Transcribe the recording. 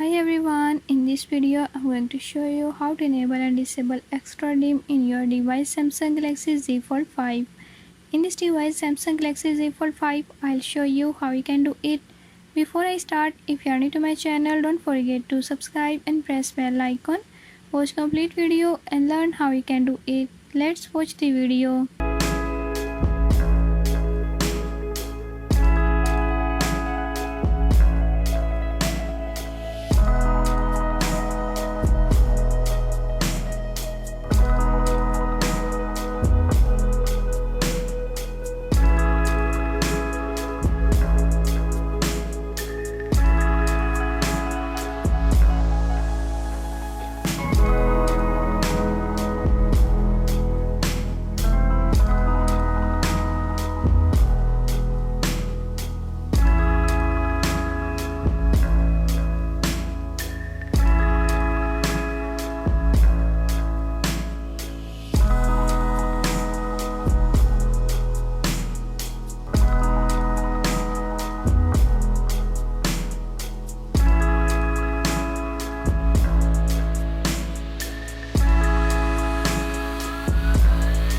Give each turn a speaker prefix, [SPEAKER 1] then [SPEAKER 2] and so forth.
[SPEAKER 1] Hi everyone, in this video I'm going to show you how to enable and disable extra dim in your device Samsung Galaxy Z Fold 5. In this device Samsung Galaxy Z Fold 5, I'll show you how you can do it. Before I start, if you are new to my channel, don't forget to subscribe and press bell icon. Watch complete video and learn how you can do it. Let's watch the video.